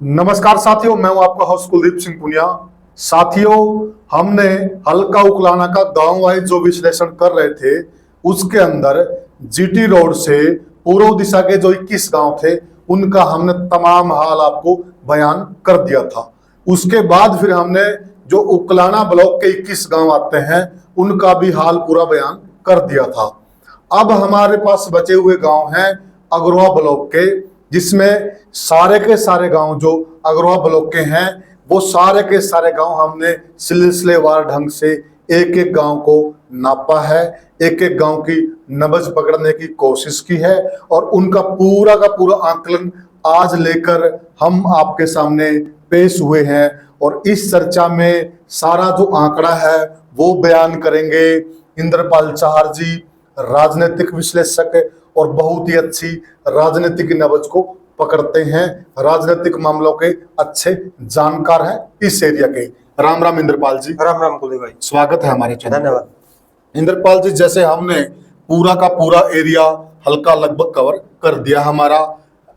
नमस्कार साथियों, मैं हूं आपका होस्ट कुलदीप सिंह पुनिया। साथियों, हमने हल्का उकलाना का गांव वाइज जो विश्लेषण कर रहे थे उसके अंदर जीटी रोड से पूर्व दिशा के जो 21 गांव थे उनका हमने तमाम हाल आपको बयान कर दिया था। उसके बाद फिर हमने जो उकलाना ब्लॉक के 21 गांव आते हैं उनका भी हाल पूरा बयान कर दिया था। अब हमारे पास बचे हुए गांव हैं अग्रवा ब्लॉक के, जिसमें सारे के सारे गांव जो अग्रवा ब्लॉक के हैं वो सारे के सारे गांव हमने सिलसिलेवार ढंग से एक एक गांव को नापा है, एक एक गांव की नब्ज पकड़ने की कोशिश की है और उनका पूरा का पूरा आकलन आज लेकर हम आपके सामने पेश हुए हैं। और इस चर्चा में सारा जो आंकड़ा है वो बयान करेंगे इंद्रपाल चाहर जी, राजनीतिक विश्लेषक और बहुत ही अच्छी राजनीतिक नब्ज को पकड़ते हैं, राजनीतिक मामलों के अच्छे जानकार हैं इस एरिया के। राम राम इंद्रपाल जी। राम राम कुलदीप भाई, स्वागत है हमारे चैनल। धन्यवाद। इंद्रपाल जी, जैसे हमने पूरा का पूरा एरिया हल्का लगभग कवर कर दिया, हमारा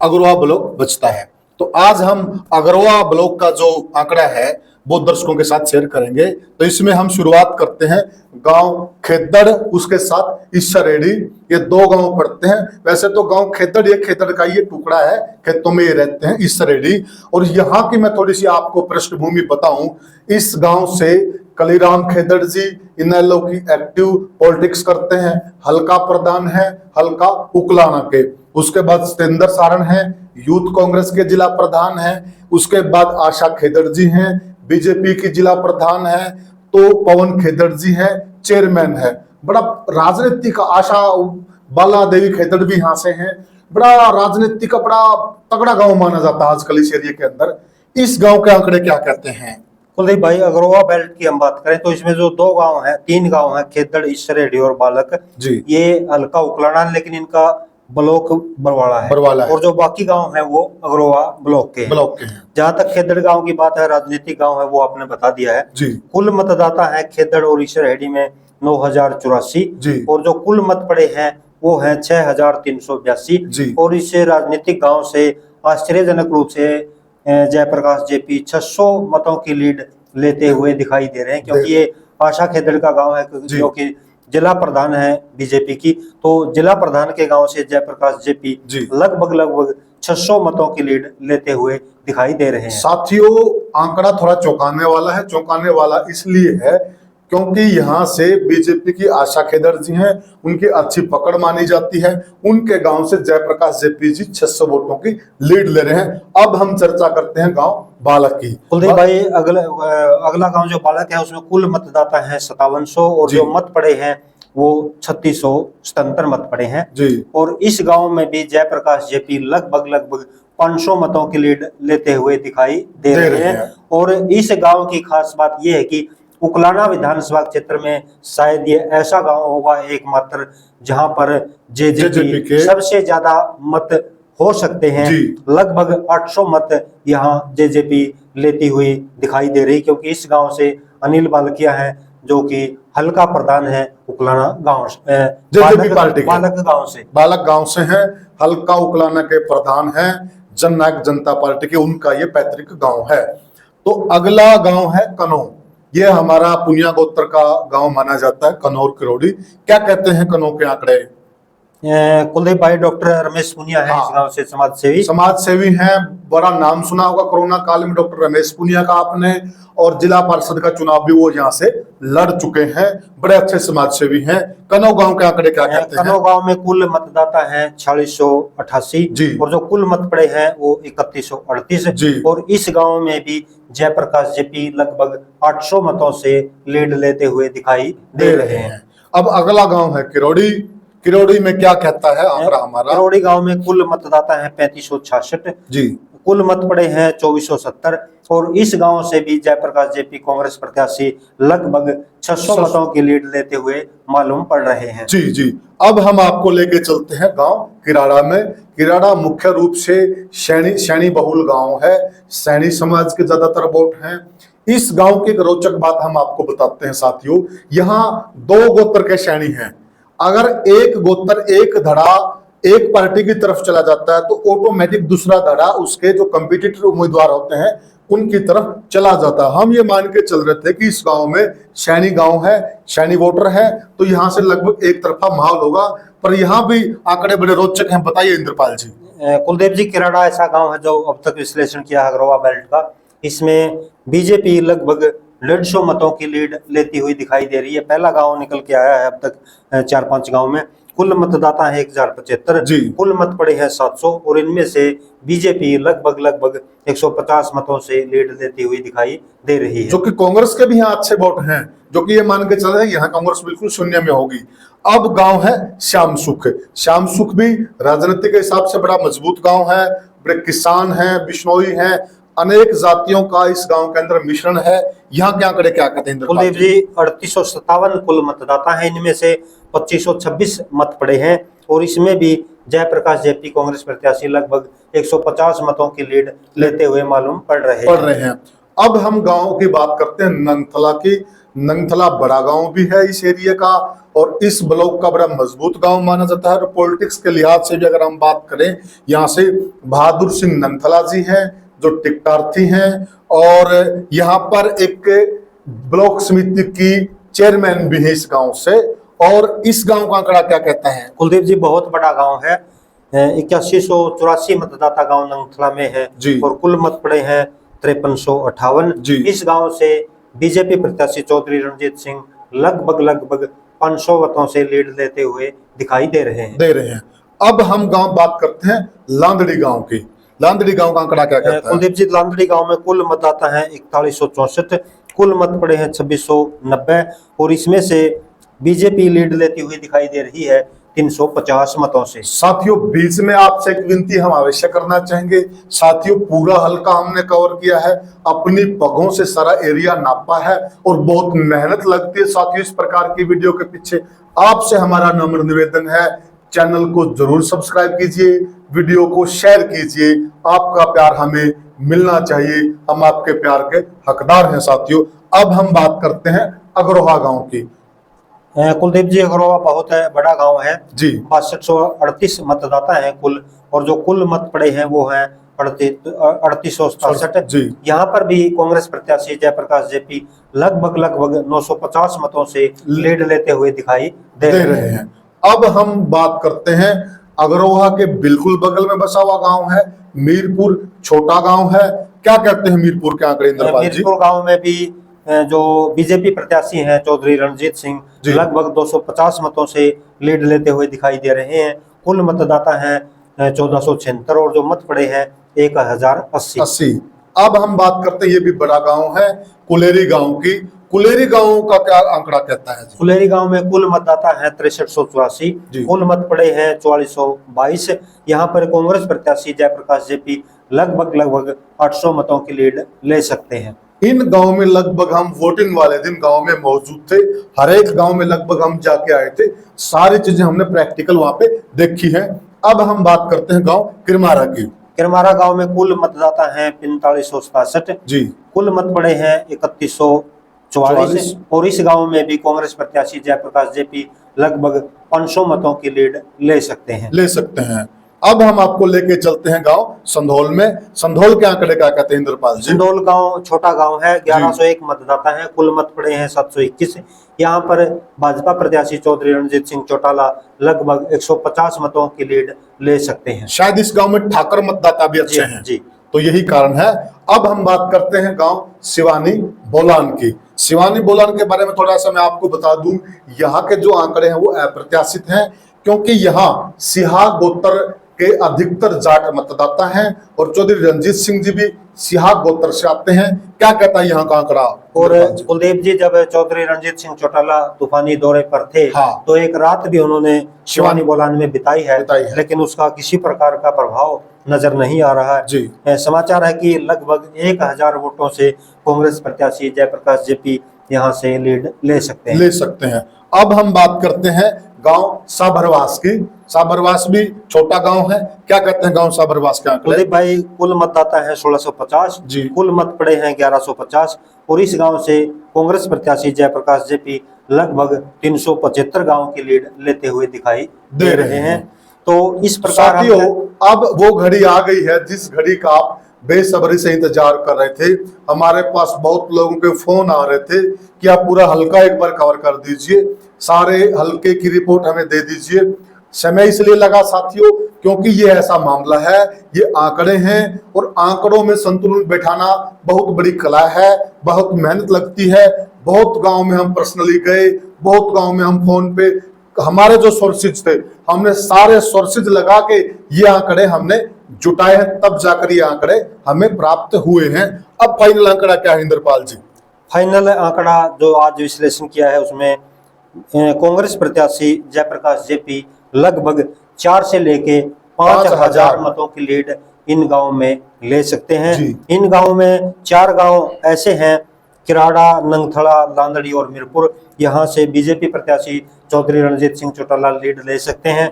अग्रवा ब्लॉक बचता है, तो आज हम अग्रवा ब्लॉक का जो आंकड़ा है वो दर्शकों के साथ शेयर करेंगे। तो इसमें हम शुरुआत करते हैं गांव खेतड़, उसके साथ इसरेडी, ये दो गांव पड़ते हैं। वैसे तो गांव खेतड़ ये खेतड़ का ये टुकड़ा है, खेतों में ये रहते हैं इसरेडी। और यहाँ की मैं थोड़ी सी आपको पृष्ठभूमि बताऊं, इस गांव से कलीराम खेदड़ जी इनेलो की एक्टिव पॉलिटिक्स करते हैं, हल्का प्रधान है हल्का उकलाना के। उसके बाद सतेंद्र सारण है, यूथ कांग्रेस के जिला प्रधान है। उसके बाद आशा खेदड़ जी हैं, बीजेपी की जिला प्रधान है। तो पवन खेदड़ जी हैं, चेयरमैन है। बड़ा राजनीति का आशा बाला देवी खेदड़ भी यहाँ से हैं। बड़ा राजनीति का बड़ा तगड़ा गांव माना जाता है आजकल इस एरिया के अंदर। इस गांव के आंकड़े क्या कहते हैं कुलदीप भाई, अग्रवा बेल्ट की हम बात करें तो इसमें जो दो गांव हैं, तीन गांव हैं, खेतड़, इसरेडी और बालक जी, ये हल्का उकलाना, लेकिन इनका ब्लॉक बरवाला है। और जो बाकी गांव हैं वो अग्रवा ब्लॉक के हैं। जहां तक खेतड़ गांव की बात है, राजनीतिक गांव है, वो आपने बता दिया है जी। कुल मतदाता है खेतड़ और इसरेडी में 9084 और जो कुल मत पड़े हैं वो है 6382। और इस राजनीतिक गांव से आश्चर्यजनक रूप से जयप्रकाश जेपी 600 मतों की लीड लेते हुए दिखाई दे रहे हैं, क्योंकि ये आशा खेदड़ का गांव है जो कि जिला प्रधान है बीजेपी की। तो जिला प्रधान के गांव से जयप्रकाश जेपी लगभग 600 मतों की लीड लेते हुए दिखाई दे रहे हैं। साथियों, आंकड़ा थोड़ा चौंकाने वाला है। चौंकाने वाला इसलिए है क्योंकि यहाँ से बीजेपी की आशा खेदड़ जी हैं, उनकी अच्छी पकड़ मानी जाती है। उनके गांव से जयप्रकाश जेपी जी 600 वोटों की लीड ले रहे हैं। अब हम चर्चा करते हैं गांव बालक की। कुलदीप भाई, अगला गांव जो बालक है उसमें कुल मतदाता है 5700 और जो मत पड़े हैं वो 3677 मत पड़े हैं जी। और इस गांव में भी जयप्रकाश जेपी लगभग 500 मतों की लीड लेते हुए दिखाई दे रहे हैं। और इस गांव की खास बात यह है कि उकलाना विधानसभा क्षेत्र में शायद ये ऐसा गांव होगा एकमात्र जहां पर जेजेपी के सबसे ज्यादा मत हो सकते हैं। लगभग 800 मत यहाँ जेजेपी लेती हुई दिखाई दे रही, क्योंकि इस गांव से अनिल बालकिया हैं जो कि हल्का प्रधान है उकलाना गांव जेजेपी पार्टी बालक गांव से हैं, हल्का उकलाना के प्रधान हैं, जननायक जनता पार्टी के, उनका ये पैतृक गांव है। तो अगला गांव है कनौ, ये हमारा पुनिया गोत्र का गांव माना जाता है, कनौर किरोड़ी। क्या कहते हैं कनौ के आंकड़े? कुलदीप भाई, डॉक्टर रमेश पुनिया है इस गांव से समाज सेवी हैं। बड़ा नाम सुना होगा कोरोना काल में डॉक्टर रमेश पुनिया का आपने, और जिला पार्षद का चुनाव भी वो यहाँ से लड़ चुके हैं। बड़े अच्छे समाज सेवी हैं। कनौ गांव के आंकड़े क्या कहते हैं? कनौ गांव में कुल मतदाता है 4688 और जो कुल मत पड़े हैं वो 3138 और इस गांव में भी जयप्रकाश जेपी लगभग 800 मतों से लीड लेते हुए दिखाई दे रहे हैं। अब अगला गांव है किरोड़ी। किरोड़ी में क्या कहता है आंकड़ा हमारा? किरोड़ी गांव में कुल मतदाता है 3566 जी, कुल मत पड़े हैं 2470 और इस गांव से भी जयप्रकाश जेपी कांग्रेस प्रत्याशी लगभग 600 मतों की लीड लेते हुए मालूम पड़ रहे हैं। जी जी। अब हम आपको लेके चलते हैं गांव किराड़ा में। किराड़ा मुख्य रूप से सैनी बहुल गांव है, सैनी समाज के ज्यादातर वोट हैं। इस गांव की एक रोचक बात हम आपको बताते हैं साथियों, यहाँ 2 गोत्र के सैनी हैं। अगर एक गोत्र एक धड़ा एक पार्टी की तरफ चला जाता है तो ऑटोमेटिक दूसरा धड़ा उसके जो कंपिटिटर उम्मीदवार होते हैं उनकी तरफ चला जाता है। हम ये मान के चल रहे थे कि इस गांव में सैनी गांव है, सैनी वोटर है, तो यहाँ से लगभग एक तरफा माहौल होगा, पर यहाँ भी आंकड़े बड़े रोचक हैं। बताइए इंद्रपाल जी। कुलदीप जी, किराड़ा ऐसा गांव है जो अब तक विश्लेषण किया अग्रवा बेल्ट का, इसमें बीजेपी लगभग 150 मतों की लीड लेती हुई दिखाई दे रही है। पहला गांव निकल के आया है अब तक 4-5 गांव में। कुल मतदाता है 1075, जी। कुल मत पड़े हैं 700 और इनमें से बीजेपी लगभग 150 मतों से लीड लेती हुई दिखाई दे रही है। जो कि कांग्रेस के भी यहाँ अच्छे वोट हैं, जो कि ये मान के चल रहे हैं यहाँ कांग्रेस बिल्कुल शून्य में होगी। अब गांव है श्याम सुख। श्याम सुख भी राजनीति के हिसाब से बड़ा मजबूत गांव है, बड़े किसान हैं, बिश्नोई हैं, अनेक जातियों का इस गांव के अंदर मिश्रण है। यहाँ के आंकड़े क्या कहते हैं कुलदीप जी? 3857 कुल मतदाता हैं, इनमें से 2526 मत पड़े हैं और इसमें भी जयप्रकाश जेपी कांग्रेस प्रत्याशी लगभग 150 मतों की लीड लेते हुए मालूम पड़ रहे हैं। अब हम गांव की बात करते हैं नंगथला की। नंगथला बड़ा गांव भी है इस एरिया का और इस ब्लॉक का बड़ा मजबूत गांव माना जाता है। और पॉलिटिक्स के लिहाज से भी अगर हम बात करें, यहाँ से बहादुर सिंह नंगथला जी हैं जो टिकटार्थी हैं और यहाँ पर एक ब्लॉक समिति की चेयरमैन भी है इस गांव से। और इस गांव का आंकड़ा क्या कहता है कुलदीप जी? बहुत बड़ा गांव है, 8184 मतदाता गांव नंगथला में है जी। और कुल मत पड़े हैं 5358 जी। इस गांव से बीजेपी प्रत्याशी चौधरी रणजीत सिंह लगभग 500 मतों से लीड लेते हुए दिखाई दे रहे हैं। अब हम गांव बात करते हैं लांदड़ी गांव की। लांदड़ी गांव का आंकड़ा क्या कहता है कुलदीप जी? लांदड़ी गांव में कुल मतदाता हैं 4164, कुल मत पड़े हैं 2690 और इसमें से बीजेपी लीड लेती हुई दिखाई दे रही है 350 मतों से। साथियों, बीच में आपसे एक विनती हम अवश्य करना चाहेंगे। साथियों, पूरा हल्का हमने कवर किया है, अपनी पगों से सारा एरिया नापा है और बहुत मेहनत लगती है साथियों इस प्रकार की वीडियो के पीछे। आपसे हमारा नम्र निवेदन है, चैनल को जरूर सब्सक्राइब कीजिए, वीडियो को शेयर कीजिए। आपका प्यार हमें मिलना चाहिए, हम आपके प्यार के हकदार हैं साथियों। अब हम बात करते हैं अग्रोहा गांव की। कुलदीप जी, अग्रोहा बहुत है बड़ा गांव है जी। 6238 मतदाता हैं कुल और जो कुल मत पड़े हैं वो हैं 3867 जी। यहाँ पर भी कांग्रेस प्रत्याशी जयप्रकाश जेपी लगभग 950 मतों से लीड लेते हुए दिखाई दे रहे हैं। अब हम बात करते हैं अग्रोहा के बिल्कुल बगल में बसा हुआ गांव है मीरपुर। छोटा गांव है, क्या कहते हैं मीरपुर के आंकड़े इंद्रपाल जी? मीरपुर गांव में भी जो बीजेपी प्रत्याशी हैं चौधरी रणजीत सिंह लगभग 250 मतों से लीड लेते हुए दिखाई दे रहे हैं। कुल मतदाता हैं 1476 और जो मत पड़े हैं 1080। अब हम बात करते हैं, ये भी बड़ा गांव है, कुलेरी गांव की। कुलेरी गांव का क्या आंकड़ा कहता है? कुलेरी गांव में कुल मतदाता हैं 6384, कुल मत पड़े हैं 4422। यहाँ पर कांग्रेस प्रत्याशी जयप्रकाश जेपी लगभग 800 मतों की लीड ले सकते हैं। इन गांव में लगभग हम वोटिंग वाले दिन गांव में मौजूद थे, हर एक गांव में लगभग हम जाके आए थे, सारी चीजें हमने प्रैक्टिकल वहां पे देखी है। अब हम बात करते हैं गांव किरमारा की। किरमारा गांव में कुल मतदाता हैं 4567 जी। कुल मत पड़े हैं 3144 और इस गांव में भी कांग्रेस प्रत्याशी जयप्रकाश जेपी लगभग 500 मतों की लीड ले सकते हैं। अब हम आपको लेके चलते हैं गांव संधौल में। संधौल के आंकड़े क्या कहते हैं इंद्रपाल जी? संधौल गांव छोटा गांव है, 1101 मतदाता है, कुल मत पड़े हैं 721। यहाँ पर भाजपा प्रत्याशी चौधरी रणजीत सिंह चौटाला लगभग 150 मतों की लीड ले सकते हैं। शायद इस गांव में ठाकर मतदाता भी अच्छे हैं जी, तो यही कारण है। अब हम बात करते हैं गांव सिवानी बोलान की। सिवानी बोलान के बारे में थोड़ा सा मैं आपको बता दूं, यहाँ के जो आंकड़े हैं वो अप्रत्याशित हैं, क्योंकि यहाँ सिहा गोत्र के अधिकतर जाट मतदाता हैं और चौधरी रणजीत सिंह जी भी सिहा गोत्र से आते हैं। क्या कहता है यहाँ का आंकड़ा? और कुलदीप जी, जब चौधरी रणजीत सिंह चौटाला तूफानी दौरे पर थे तो एक रात भी उन्होंने सिवानी बोलान में बिताई है, लेकिन उसका किसी प्रकार का प्रभाव नजर नहीं आ रहा है जी। समाचार है कि लगभग 1000 वोटों से कांग्रेस प्रत्याशी जयप्रकाश जेपी यहाँ से लीड ले सकते हैं। अब हम बात करते हैं गांव साबरवास की। साबरवास भी छोटा गांव है, क्या कहते हैं गांव साबरवास के आंकड़े? कुलदीप भाई, कुल मतदाता है 1650 जी। कुल मत पड़े हैं 1150 और इस गांव से कांग्रेस प्रत्याशी जयप्रकाश जेपी लगभग 375 गांव की लीड लेते हुए दिखाई दे रहे हैं। तो इस प्रकार साथियों, अब वो घड़ी आ गई है जिस घड़ी का आप बेसब्री से इंतजार कर रहे थे। हमारे पास बहुत लोगों के फोन आ रहे थे कि आप पूरा हल्का एक बार कवर कर दीजिए, सारे हल्के की रिपोर्ट हमें दे दीजिए। समय इसलिए लगा साथियों क्योंकि ये ऐसा मामला है, ये आंकड़े हैं और आंकड़ों में संतुलन बैठाना बहुत बड़ी कला है, बहुत मेहनत लगती है। बहुत गांव में हम पर्सनली गए, बहुत गांव में हम फोन पे, हमारे जो सोर्सेज थे हमने सारे सोर्सेज लगा के ये आंकड़े हमने जुटाए हैं, तब जाकर ये आंकड़े हमें प्राप्त हुए हैं। अब फाइनल आंकड़ा क्या है इंद्रपाल जी? फाइनल आंकड़ा जो आज विश्लेषण किया है उसमें कांग्रेस प्रत्याशी जयप्रकाश जेपी लगभग 4 से लेके 5,000 मतों की लीड इन गांव में ले सकते हैं। इन गांव में 4 गांव ऐसे हैं, किराड़ा, नंगथड़ा, लांदड़ी और मीरपुर। यहाँ से बीजेपी प्रत्याशी चौधरी रणजीत सिंह चौटाला लीड ले सकते हैं।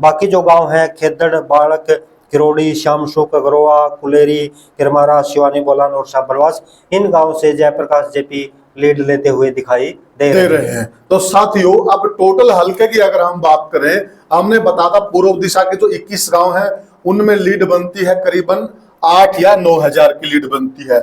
बाकी जो गांव हैं खेदड़, बाड़क, किरोड़ी, श्यामशोक, अग्रोवा, कुलेरी, किरमारा, शिवानी बोलान और शाहबलवास, इन गांव से जयप्रकाश जेपी लीड लेते हुए दिखाई दे रहे हैं। तो साथियों, अब टोटल हल्के की अगर हम बात करें, हमने बताया था पूर्व दिशा के जो 21 गांव हैं उनमें लीड बनती है करीबन 8 या 9,000 की लीड बनती है।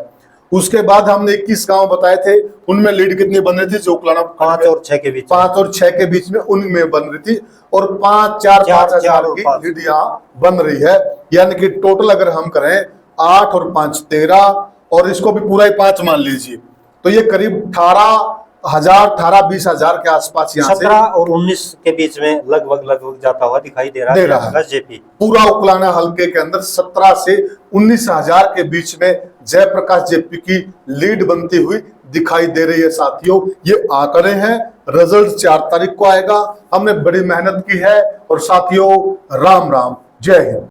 उसके बाद हमने 21 गांव बताए थे, उनमें लीड कितनी बन रही थी? जो उकलाना 5 और 6 के बीच, 5 और 6 के बीच में उनमें बन रही थी, और 5,000 की लीड यहाँ बन रही है। यानी कि टोटल अगर हम करें 8 और 5 13, और इसको भी पूरा ही 5 मान लीजिए, तो ये करीब 18,000-20,000 के आसपास यहाँ 17 और 19 के बीच में लगभग जाता हुआ दिखाई दे रहा है जेपी। पूरा उकलाना हल्के के अंदर 17 से 19,000 के बीच में जयप्रकाश जेपी की लीड बनती हुई दिखाई दे रही है। साथियों, ये आंकड़े हैं, रिजल्ट 4 तारीख को आएगा। हमने बड़ी मेहनत की है। और साथियों, राम राम, जय हिंद।